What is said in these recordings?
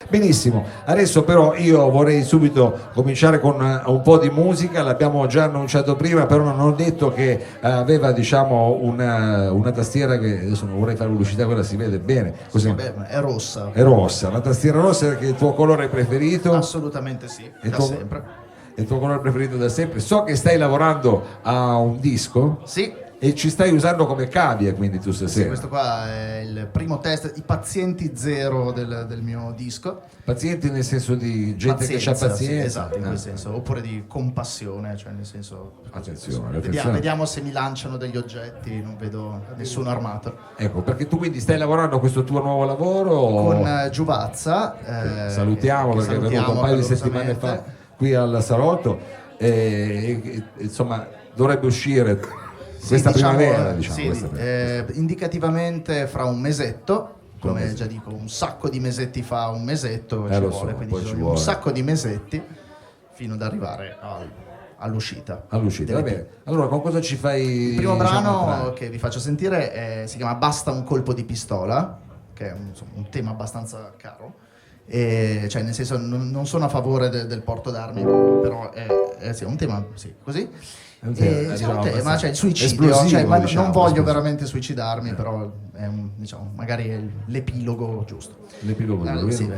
Benissimo, adesso però io vorrei subito cominciare con un po' di musica, l'abbiamo già annunciato prima, però non ho detto che aveva diciamo una tastiera che adesso non vorrei fare pubblicità, quella si vede bene. Sì, beh, è rossa. È rossa, la tastiera rossa che è il tuo colore preferito? Assolutamente sì, da sempre. È il tuo colore preferito da sempre. So che stai lavorando a un disco. Sì. E ci stai usando come cavie quindi tu stasera? Sì, questo qua è il primo test, i pazienti zero del mio disco. Pazienti nel senso di gente che ha pazienza? Sì, esatto, in quel senso, oppure di compassione, cioè nel senso... Attenzione. Vediamo se mi lanciano degli oggetti, non vedo nessuno armato. Ecco, perché tu quindi stai lavorando a questo tuo nuovo lavoro? Con Giuvazza. Salutiamo perché è venuto un paio di settimane fa qui al Salotto. Insomma, dovrebbe uscire... Questa primavera, diciamo. Sì, questa primavera. Indicativamente fra un mesetto, come già dico, un sacco di mesetti fa un mesetto ci vuole, quindi ci vuole un sacco di mesetti fino ad arrivare all'uscita. All'uscita, va bene. Allora, con cosa ci fai? Il primo brano che vi faccio sentire si chiama Basta un colpo di pistola, che è un tema abbastanza caro. Cioè, nel senso, non sono a favore del porto d'armi, però è un tema, sì, così. È un tema, cioè il suicidio, cioè, ma diciamo, non voglio veramente suicidarmi, però è diciamo, magari è l'epilogo giusto. L'epilogo sì.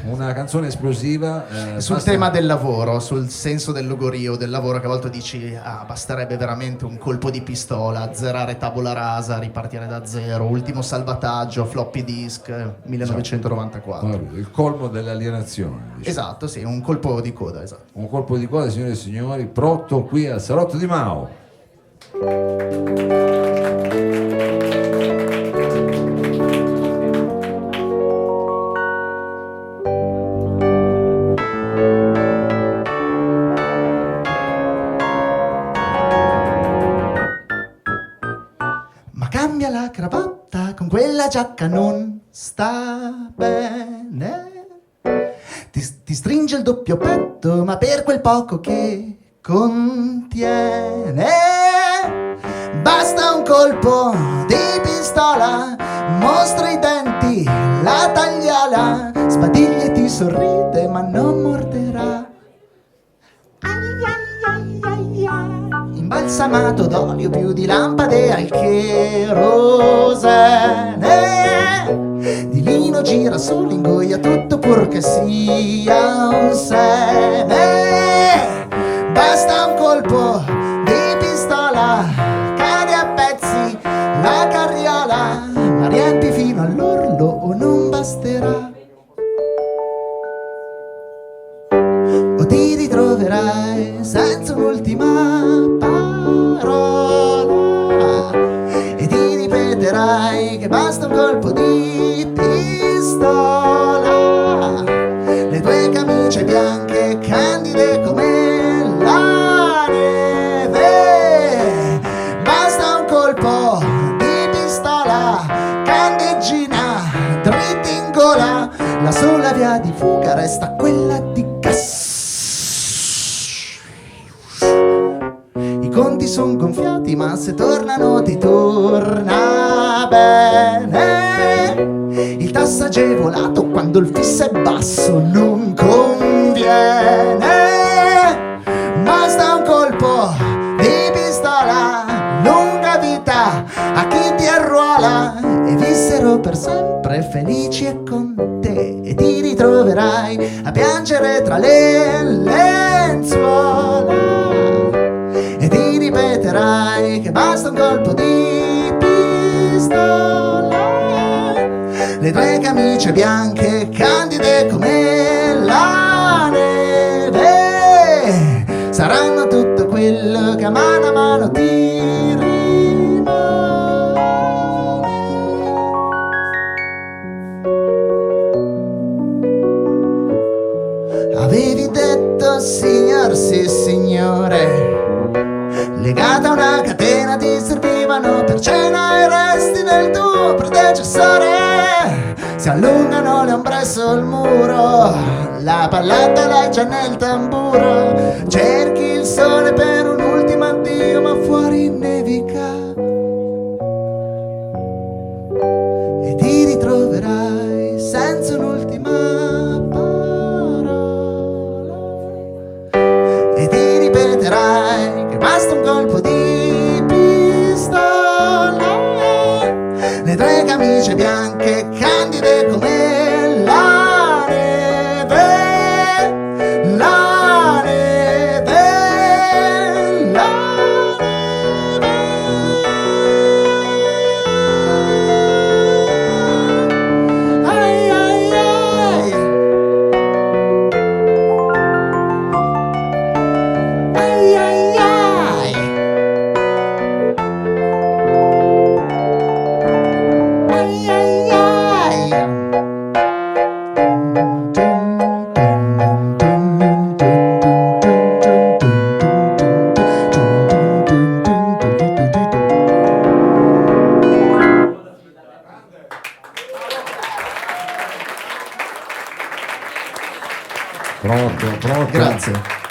Una canzone esplosiva sul tema del lavoro, sul senso del logorio del lavoro, che a volte dici basterebbe veramente un colpo di pistola, azzerare tabula rasa, ripartire da zero, ultimo salvataggio, floppy disk, 1994. Il colmo dell'alienazione, diciamo. Esatto, sì, un colpo di coda, esatto. Un colpo di coda, signore e signori, pronto qui al Salotto di Mao. Ma cambia la cravatta, con quella giacca non sta bene. Ti stringe il doppio petto, ma per quel poco che contiene. Basta un colpo di pistola, mostra i denti, la tagliala, sbadiglia e ti sorride ma non morderà. Imbalsamato d'olio più di lampade al cherosene, di lino gira solo ingoia tutto purché sia un seme. Basta un colpo di pistola, cade a pezzi la carriola, ma riempi fino all'orlo o non basterà. O ti ritroverai senza un'ultima parola e ti ripeterai che basta un colpo di pistola. Le tue camicie bianche candide come la neve. Basta un colpo di pistola, candeggina dritti in gola. La sola via di fuga resta quella di gas. I conti son gonfiati ma se tornano ti torna bene. Il tasso agevolato quando il fisso è basso non conviene. Basta un colpo di pistola, lunga vita a chi ti arruola, e vissero per sempre felici e con te, e ti ritroverai a piangere tra le lenzuola e ti ripeterai che basta un colpo di pistola. Le tue camicie bianche candide come la neve saranno tutto quello che a mano ti rimane. Avevi detto signor, sì signore, legata a una catena ti servivano per cena i resti del tuo predecessore. Si allungano le ombre sul muro, la palletta l'hai già nel tamburo. Cerchi il sole per un ultimo addio ma fuori nevica, e ti ritroverai senza un'ultima parola. Pronto, pronto. Grazie.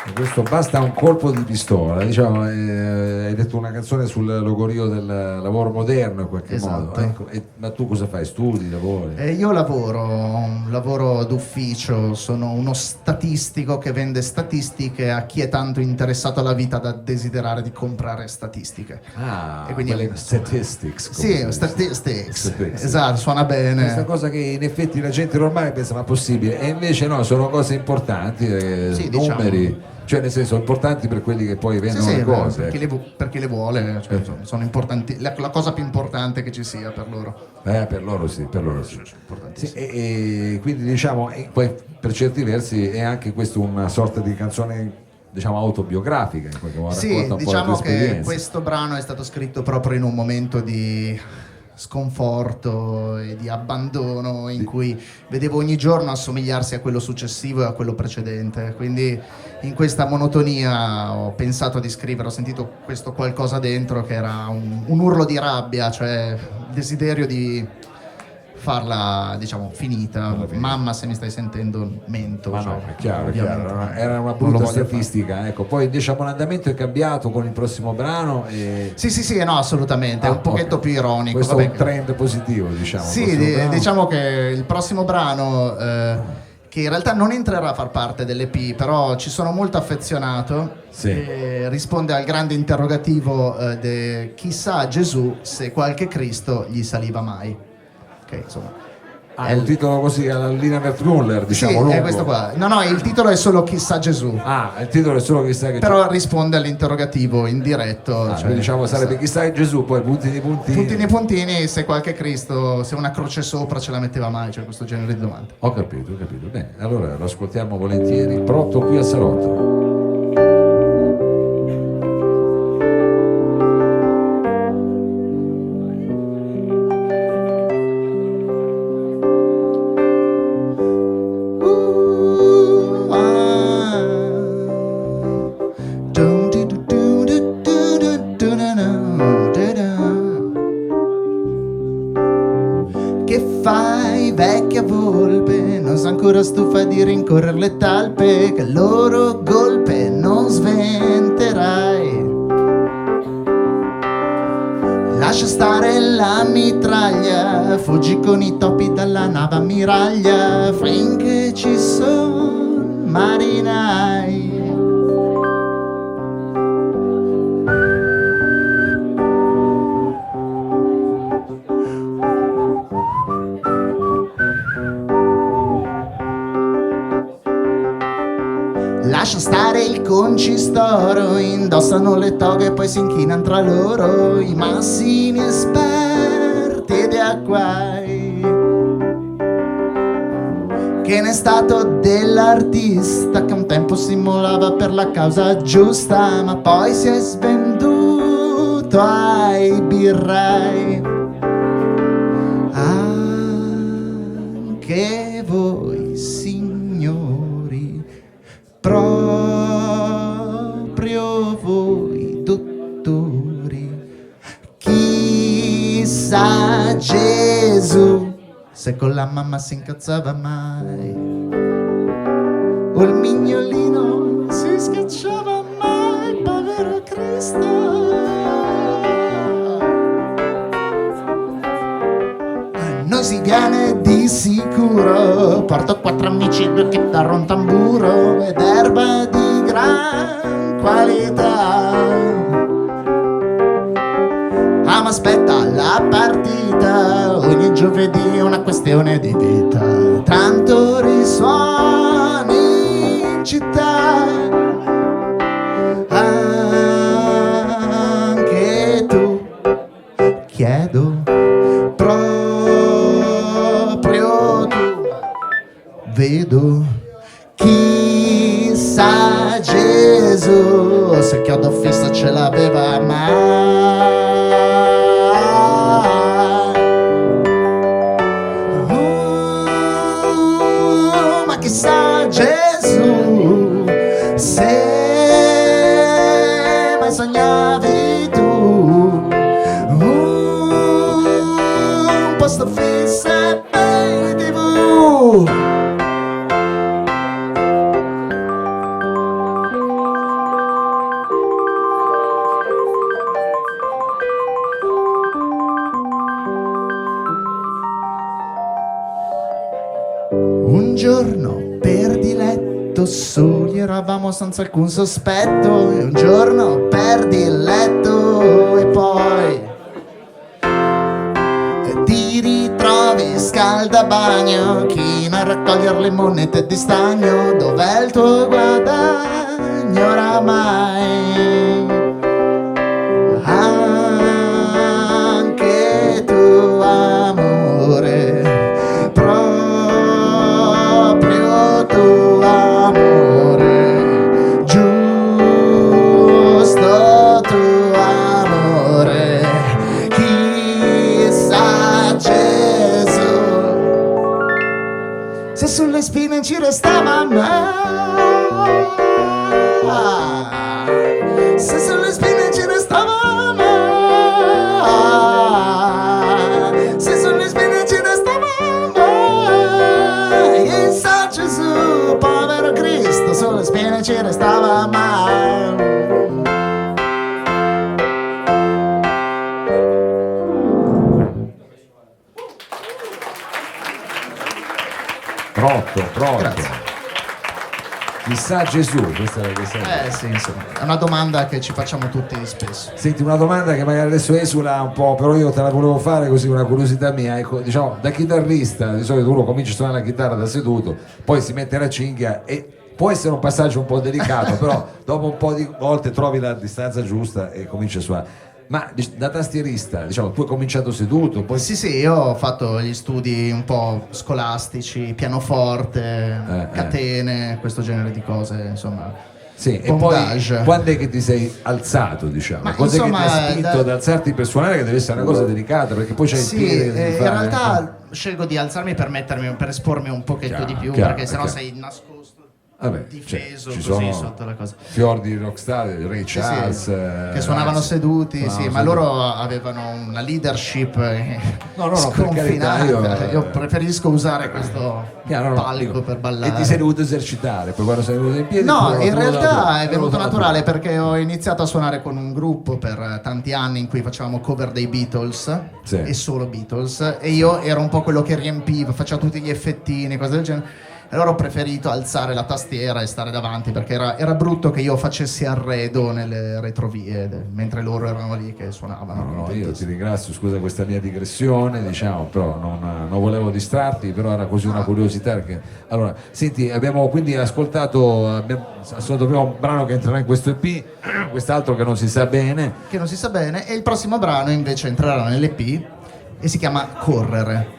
E questo basta un colpo di pistola, diciamo, hai detto una canzone sul logorio del lavoro moderno in qualche Esatto. modo. Ecco, ma tu cosa fai? Studi, lavori? Io lavoro d'ufficio, sono uno statistico che vende statistiche a chi è tanto interessato alla vita da desiderare di comprare statistiche. Ah, E quindi quelle statistics. come si Sì, dice. statistics, esatto, suona Questa bene. cosa che in effetti la gente normale pensa ma è possibile, e invece no, sono cose importanti, Sì, diciamo. numeri, cioè nel senso importanti per quelli che poi Sì, vendono sì, le cose. per chi per chi le vuole, cioè, sono importanti, la cosa più importante che ci sia per loro. Per loro sì, per loro sì. Sì, e quindi diciamo, e poi per certi versi è anche questo una sorta di canzone, diciamo, autobiografica in qualche modo, Sì, racconta un po' diciamo la tua che esperienza. questo brano è stato scritto proprio in un momento di sconforto e di abbandono in cui vedevo ogni giorno assomigliarsi a quello successivo e a quello precedente, quindi in questa monotonia ho pensato di scrivere, ho sentito questo qualcosa dentro che era un urlo di rabbia, cioè il desiderio di farla, diciamo, finita. Mamma, se mi stai sentendo, mento. Ma cioè, no, è chiaro, ovviamente era una non lo brutta voglio statistica, ecco. Poi diciamo l'andamento è cambiato con il prossimo brano e... fare. Sì, no, assolutamente, è un pochetto ok. più ironico. Questo vabbè, è un trend positivo, diciamo. il Sì, prossimo brano. diciamo che il prossimo brano, che in realtà non entrerà a far parte dell'EP, però ci sono molto affezionato, Sì. risponde al grande interrogativo chissà Gesù se qualche Cristo gli saliva mai. Ok, insomma. È un titolo così alla Lina Wertmuller, diciamo, sì, lungo. è questo qua. No, il titolo è solo chissà Gesù. Ah, il titolo è solo chissà che Però risponde all'interrogativo in diretto. quindi diciamo sarebbe chissà che Gesù, poi puntini puntini, se qualche Cristo, se una croce sopra ce la metteva mai, cioè questo genere di domande. Ho capito. Bene, allora lo ascoltiamo volentieri, pronto qui al salotto. Che fai, vecchia volpe? Non sei ancora stufa di rincorrere le talpe, che il loro golpe non sventerai. Lascia stare la mitraglia, fuggi con i topi dalla nave ammiraglia, finché ci sono marinai. Lascia stare il concistoro, indossano le toghe e poi si inchinano tra loro i massimi esperti di acquai. Che n'è stato dell'artista che un tempo si immolava per la causa giusta, ma poi si è svenduto ai birrai. Anche voi signori, proprio voi dottori, chissà Gesù se con la mamma si incazzava mai, o il mignolino si schiacciava mai, povero Cristo. Noi si viene di sicuro, porto 4 amici, 2 chitarre, un tamburo ed erba di gran qualità. Ah, ma aspetta la partita, ogni giovedì è una questione di vita, tanto risuoni in città. Anche tu, chiedo, proprio tu, vedo, chissà Gesù se chiodo fisso ce l'aveva mai. Ma chissà Gesù se mai sognavi tu un posto fisso e poi TV. Un giorno perdi letto, soli eravamo senza alcun sospetto. E un giorno perdi il letto e poi ti ritrovi scaldabagno, chino a raccogliere le monete di stagno. Dov'è il tuo guadagno oramai? Anche tu amore, proprio tu amore, giusto tu amore, chissà Gesù, se sulle spine ci restava mai, se sulle spine ci restava mai, se sulle spine ci restava mai, e sa Gesù, povero Cristo, sulle spine ci restava mai. Pronto. Grazie. Chissà Gesù, questa è la Sì, insomma, è una domanda che ci facciamo tutti spesso. Senti, una domanda che magari adesso esula un po', però io te la volevo fare così, una curiosità mia. Ecco, diciamo, da chitarrista, di solito uno comincia a suonare la chitarra da seduto, poi si mette la cinghia e può essere un passaggio un po' delicato, però dopo un po' di volte trovi la distanza giusta e cominci a suonare. Ma da tastierista, diciamo, tu hai cominciato seduto, poi... Sì, io ho fatto gli studi un po' scolastici, pianoforte, catene, questo genere di cose, insomma. Sì, e poi quando è che ti sei alzato, diciamo? Ma cos'è insomma, che ti ha spinto ad alzarti per suonare, che deve essere una cosa delicata, perché poi c'hai il piede di in fare... realtà scelgo di alzarmi per espormi un pochetto di più, perché sennò sei nascosto. Vabbè, difeso, ci così sono sotto la cosa. fior di rockstar, Ray Charles, che suonavano seduti, ma seduti. loro avevano una leadership no, sconfinata. Per carità, io preferisco usare questo palco dico, per ballare. E ti sei dovuto esercitare poi quando sei venuto in piedi? No, in realtà è venuto naturale perché ho iniziato a suonare con un gruppo per tanti anni in cui facevamo cover dei Beatles e solo Beatles, e io ero un po' quello che riempiva, faceva tutti gli effettini, cose del genere. Allora ho preferito alzare la tastiera e stare davanti, perché era brutto che io facessi arredo nelle retrovie mentre loro erano lì che suonavano. No, io ti ringrazio, scusa questa mia digressione, diciamo, però non volevo distrarti, però era così una curiosità. Perché... Allora, senti, abbiamo quindi ascoltato prima un brano che entrerà in questo EP, quest'altro che non si sa bene. Che non si sa bene, e il prossimo brano invece entrerà nell'EP e si chiama Correre,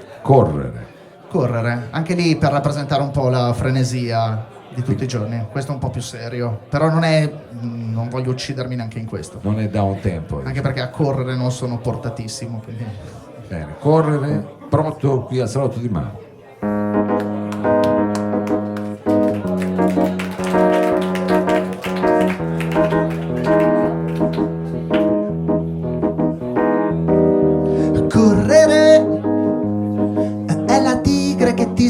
anche lì per rappresentare un po' la frenesia di tutti i giorni. Questo è un po' più serio, però non voglio uccidermi neanche in questo. Non è da un tempo. Anche perché a correre non sono portatissimo. Quindi... Bene, Correre, pronto qui al Salotto di Mao.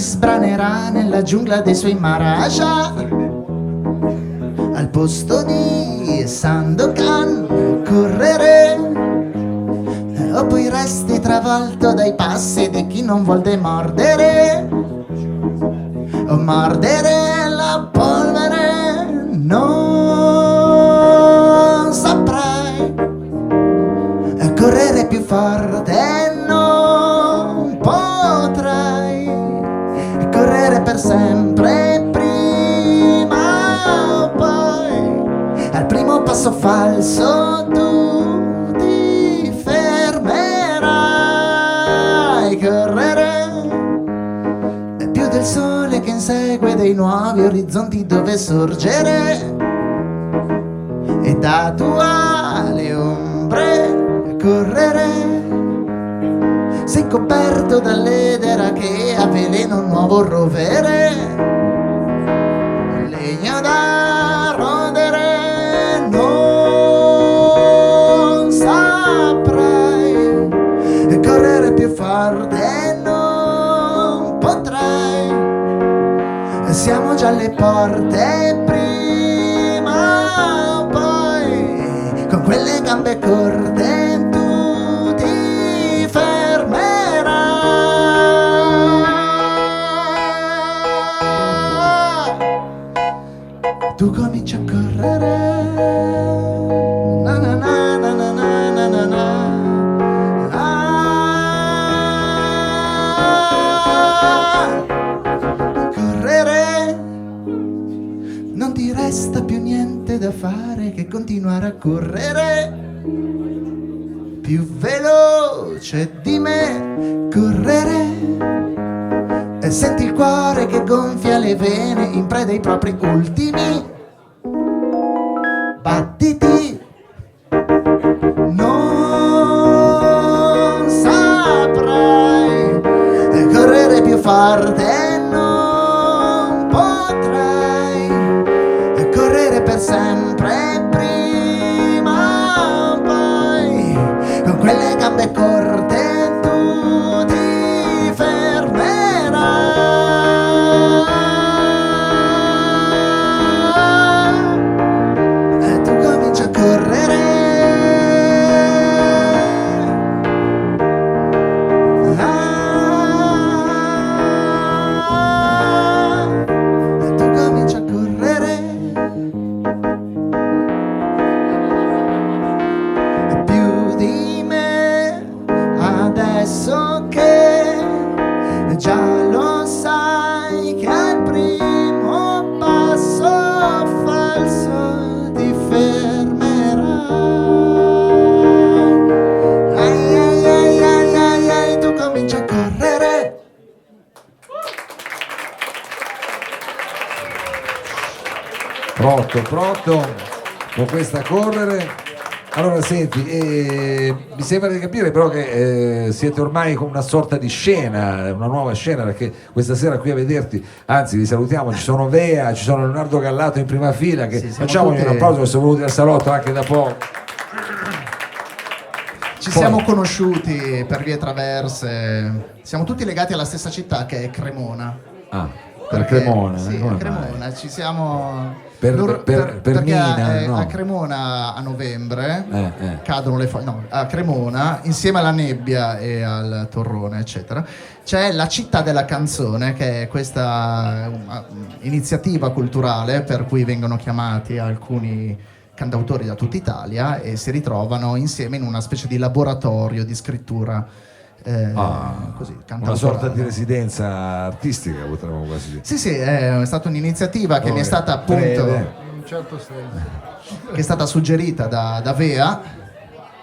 Sbranerà nella giungla dei suoi Maharaja al posto di Sandokan. Correre o poi resti travolto dai passi di chi non vuol demordere, o mordere la polvere. Non saprai correre più forte, non potrai correre per sempre, prima o poi al primo passo falso tu ti fermerai. Correre è più del sole che insegue dei nuovi orizzonti dove sorgere, e da tua le ombre correre. Sei coperto dall'edera che avvelena un nuovo rovere, legno da rodere. Non saprai correre più forte, non potrai. Siamo già alle porte, prima o poi con quelle gambe corte tu ti fermerai. tu cominci a correre, na na na na na na na na na. Correre, non ti resta più niente da fare che continuare a correre più veloce di me, correre, e senti il cuore che gonfia le vene in preda ai propri ultimi battiti. Non saprai correre più forte, non potrai correre per sempre, prima o poi con quelle gambe corte tu ti fermerai e tu cominci a correre. E tu cominci a correre più di me adesso che già lo sai che al primo passo falso ti fermerai. Ai ai ai ai ai ai, tu cominci a correre. Pronto con questa correre. Allora senti, mi sembra di capire però che siete ormai con una sorta di scena, una nuova scena, perché questa sera qui a vederti, anzi vi salutiamo, ci sono Vea, ci sono Leonardo Gallato in prima fila, che Sì, facciamogli tutti... un applauso che sono venuti al salotto anche da poco. Ci siamo conosciuti per vie traverse, siamo tutti legati alla stessa città che è Cremona. Ah, per Perché- Cremona? Sì, Come a mai? Cremona, ci siamo... Per perché Nina, no? a Cremona a novembre cadono le foglie, no, a Cremona insieme alla nebbia e al torrone eccetera c'è la città della canzone, che è questa iniziativa culturale per cui vengono chiamati alcuni cantautori da tutta Italia e si ritrovano insieme in una specie di laboratorio di scrittura così, una cantautorale. sorta di residenza artistica, potremmo quasi dire. Sì, sì, è stata un'iniziativa che mi è stata appunto Breve. In un certo senso. che è stata suggerita da Vea,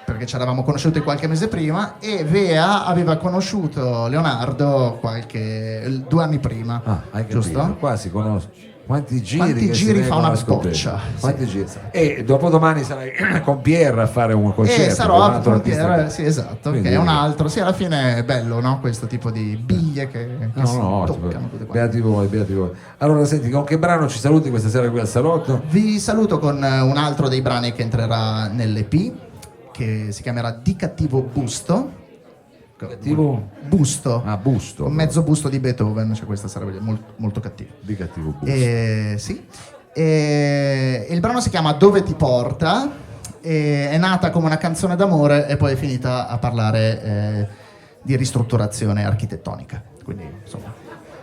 perché ci eravamo conosciuti qualche mese prima, e Vea aveva conosciuto Leonardo 2 anni prima, Hai capito? giusto? Qua si conosce. Quanti giri, Quanti che si giri fa vengono una a scoprire. boccia. Quanti Sì, giri. esatto. E dopodomani sarai con Pierre a fare un concerto. E con un sarò altro con artista. Pierre, sì, esatto, Quindi- che è un altro, sì, alla fine è bello, no? Questo tipo di biglie che si toccano tutte quante. beati voi, beati voi. Allora senti, con che brano ci saluti questa sera qui al salotto? Vi saluto con un altro dei brani che entrerà nell'EP, che si chiamerà Di cattivo busto. Cattivo? Busto. Ah, busto. Un mezzo busto di Beethoven, cioè questa sarebbe molto, molto cattivo. Di cattivo busto. Sì. Il brano si chiama Dove ti porta, è nata come una canzone d'amore e poi è finita a parlare di ristrutturazione architettonica. Quindi, insomma,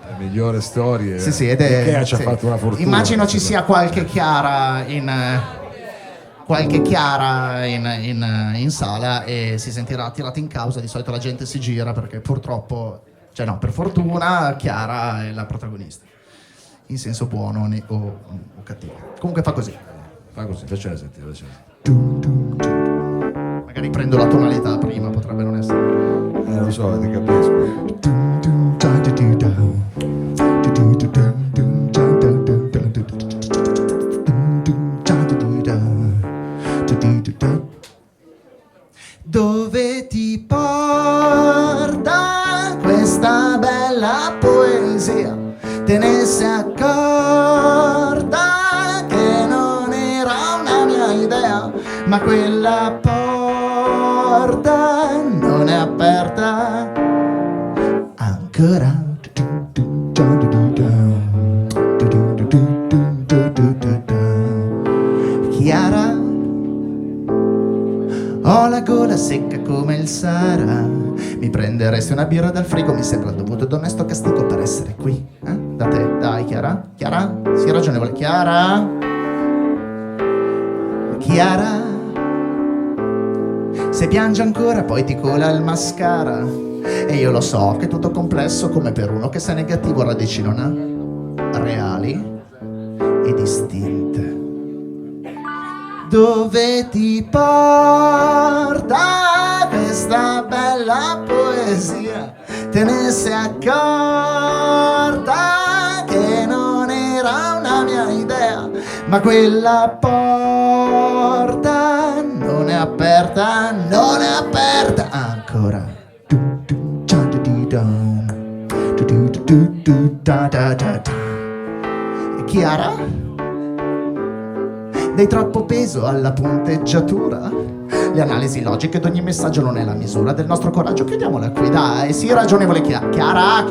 Le migliori storie. sì, sì, ed è, Ikea ci ha sì. fatto una fortuna. Immagino ci sia qualche Chiara in sala e si sentirà tirata in causa. Di solito la gente si gira perché purtroppo, cioè no, per fortuna Chiara è la protagonista, in senso buono o cattivo. Comunque fa così. Fa così, facciamo sentire, facciamo. Magari prendo la tonalità prima, potrebbe non essere. Lo so, ti capisco. Dove ti porta questa bella poesia? Te ne sei accorta che non era una mia idea, ma quella porta non è aperta ancora. Chiara, ho la gola secca come il Sahara. Mi prenderesti una birra dal frigo? Mi sembra dovuto ed onesto castigo per essere qui. Da te, dai Chiara. Chiara, sii ragionevole. Chiara. Chiara, se piange ancora poi ti cola il mascara. E io lo so che è tutto complesso come per uno che se negativo radici non ha reali e distinte. Dove ti porta questa bella poesia? Te ne sei accorta che non era una mia idea, ma quella porta non è aperta ancora. Chiara, dai troppo peso alla punteggiatura. Le analisi logiche d'ogni messaggio non è la misura del nostro coraggio. Chiudiamola qui, dai, sii ragionevole. Chiara.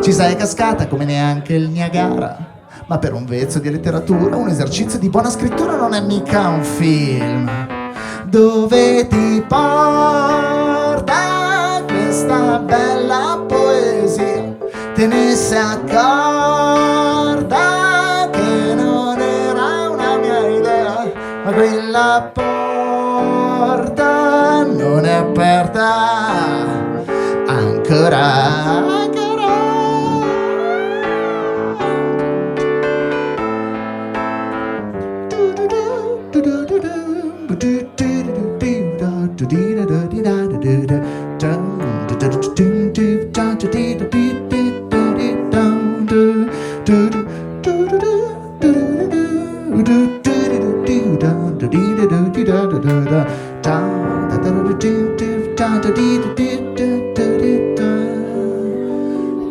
Ci sei cascata come neanche il Niagara, ma per un vezzo di letteratura, un esercizio di buona scrittura non è mica un film. Dove ti porta questa bella poesia? Te ne sei accorta che non era una mia idea, ma quella porta non è aperta ancora.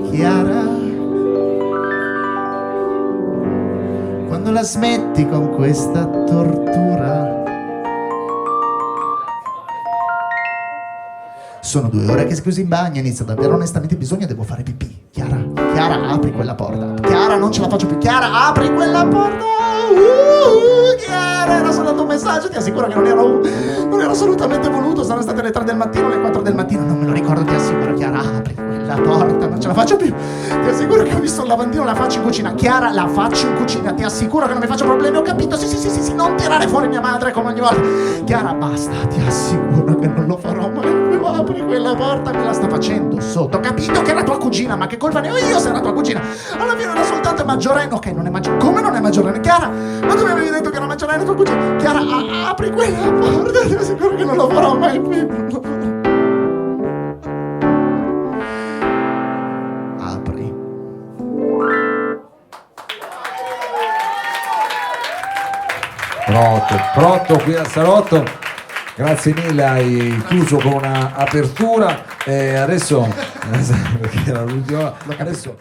Chiara, quando la smetti con questa tortura? Sono 2 ore che scusi in bagno, inizio ad avere onestamente bisogno, devo fare pipì. Chiara, apri quella porta. Chiara, non ce la faccio più. Chiara, apri quella porta. Chiara, era soltanto un messaggio, ti assicuro che non era assolutamente voluto. Sono state le 3 del mattino, le 4 del mattino, non me lo ricordo, ti assicuro. Chiara, apri quella porta, non ce la faccio più. Ti assicuro che ho visto il lavandino, la faccio in cucina. Chiara, la faccio in cucina, ti assicuro che non mi faccio problemi, ho capito. Sì, non tirare fuori mia madre come ogni volta. Chiara, basta, ti assicuro che non lo farò mai. Apri quella porta, me la sta facendo sotto. Ho capito che era tua cugina, ma che colpa ne ho io se era tua cugina? Alla fine era soltanto maggiorenne. Ok, non è maggiorenne. Come non è maggiorenne? Chiara, ma tu mi avevi detto che era maggiorenne tua cugina? Chiara, apri quella porta, ti assicuro che non lo farò mai più. Apri. Pronto qui al salotto. Grazie mille, hai chiuso con una apertura. Adesso perché era l'ultima. Adesso